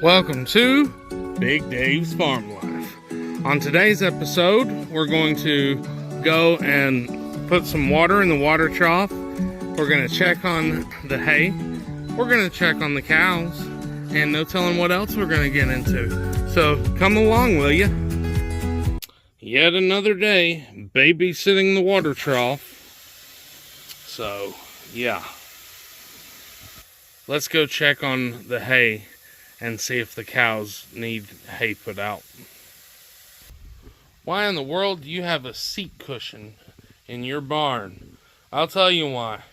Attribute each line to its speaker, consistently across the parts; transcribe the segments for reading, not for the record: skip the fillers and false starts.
Speaker 1: Welcome to Big Dave's Farm Life. On today's episode, we're going to go and put some water in the water trough. We're going to check on the hay. We're going to check on the cows. And no telling what else we're going to get into. So come along, will you? Yet another day, babysitting the water trough. So, yeah. Let's go check on the hay and see if the cows need hay put out. Why in the world do you have a seat cushion in your barn? I'll tell you why.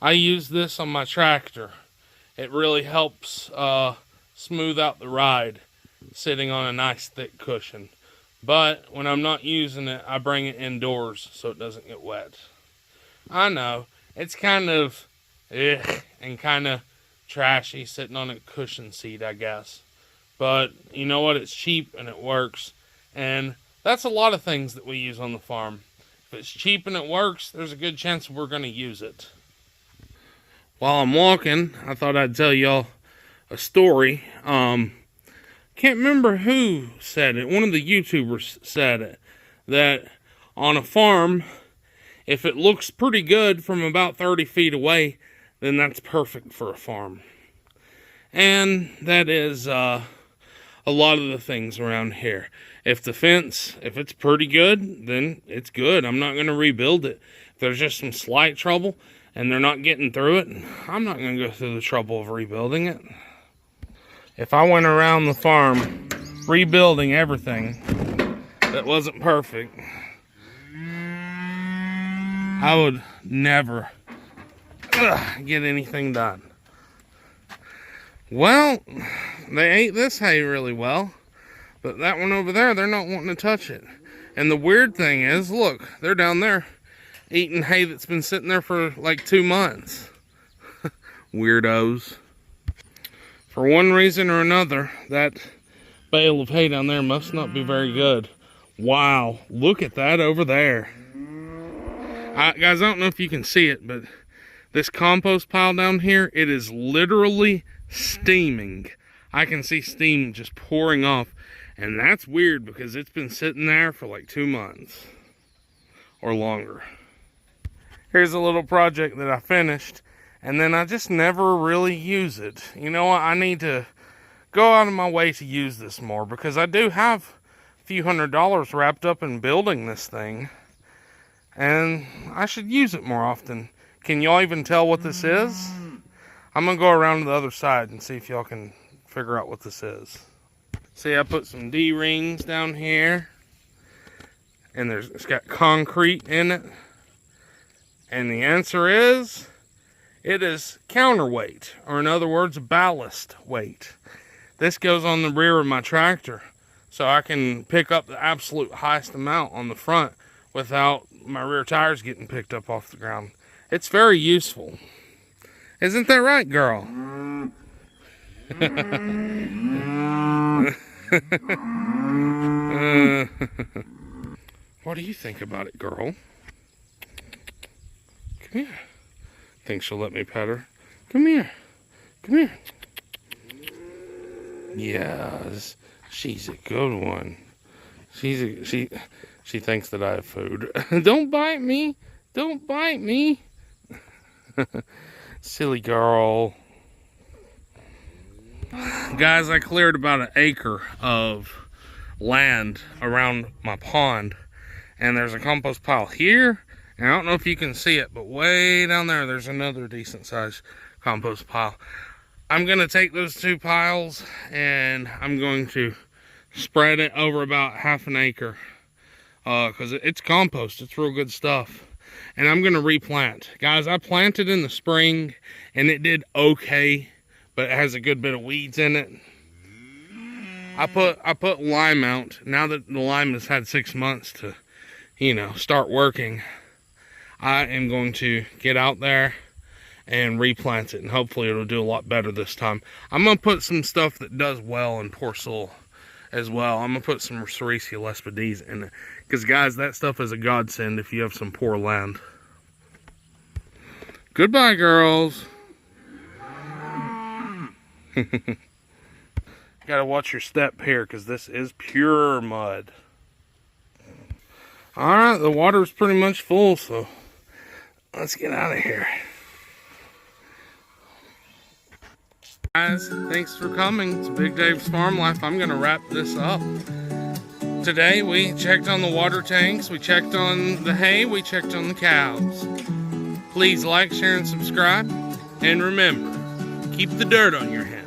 Speaker 1: I use this on my tractor. It really helps smooth out the ride, sitting on a nice thick cushion. But when I'm not using it, I bring it indoors so it doesn't get wet. I know, it's kind of and kind of trashy sitting on a cushion seat, I guess. But you know what? It's cheap and it works. And that's a lot of things that we use on the farm. If it's cheap and it works, there's a good chance we're going to use it. While I'm walking, I thought I'd tell y'all a story. Can't remember who said it. One of the YouTubers said it. That on a farm, if it looks pretty good from about 30 feet away, then that's perfect for a farm. And that is a lot of the things around here. If the fence, if it's pretty good, then it's good. I'm not going to rebuild it. If there's just some slight trouble and they're not getting through it, I'm not going to go through the trouble of rebuilding it. If I went around the farm rebuilding everything that wasn't perfect, I would never get anything done. Well, they ate this hay really well, but that one over there, they're not wanting to touch it. And the weird thing is, look, they're down there eating hay that's been sitting there for like 2 months. Weirdos. For one reason or another, that bale of hay down there must not be very good. Wow, look at that over there. Guys, I don't know if you can see it, but this compost pile down here, it is literally steaming. I can see steam just pouring off, and that's weird because it's been sitting there for like 2 months or longer. Here's a little project that I finished, and then I just never really use it. You know what? I need to go out of my way to use this more because I do have a few $100s wrapped up in building this thing, and I should use it more often. Can y'all even tell what this is? I'm going to go around to the other side and see if y'all can figure out what this is. See, I put some D-rings down here. And it's got concrete in it. And the answer is, it is counterweight. Or in other words, ballast weight. This goes on the rear of my tractor. So I can pick up the absolute highest amount on the front without my rear tires getting picked up off the ground. It's very useful. Isn't that right, girl? What do you think about it, girl? Come here. Think she'll let me pet her? Come here. Come here. Yes, she's a good one. She thinks that I have food. Don't bite me. Don't bite me. Silly girl. Guys, I cleared about 1 acre of land around my pond. And there's a compost pile here. And I don't know if you can see it, but way down there, there's another decent sized compost pile. I'm going to take those 2 piles and I'm going to spread it over about ½ an acre. Because it's compost. It's real good stuff. And I'm going to replant. Guys, I planted in the spring and it did okay, but it has a good bit of weeds in it. I put lime out. Now that the lime has had 6 months to, start working, I am going to get out there and replant it, and hopefully it'll do a lot better this time. I'm going to put some stuff that does well in poor soil as well. I'm going to put some Sericea lespedeza in it. Because, guys, that stuff is a godsend if you have some poor land. Goodbye, girls. Gotta watch your step here, because this is pure mud. Alright, the water's pretty much full, so let's get out of here. Guys, thanks for coming. It's Big Dave's Farm Life. I'm gonna wrap this up. Today we checked on the water tanks, we checked on the hay, we checked on the cows. Please like, share, and subscribe. And remember, keep the dirt on your hands.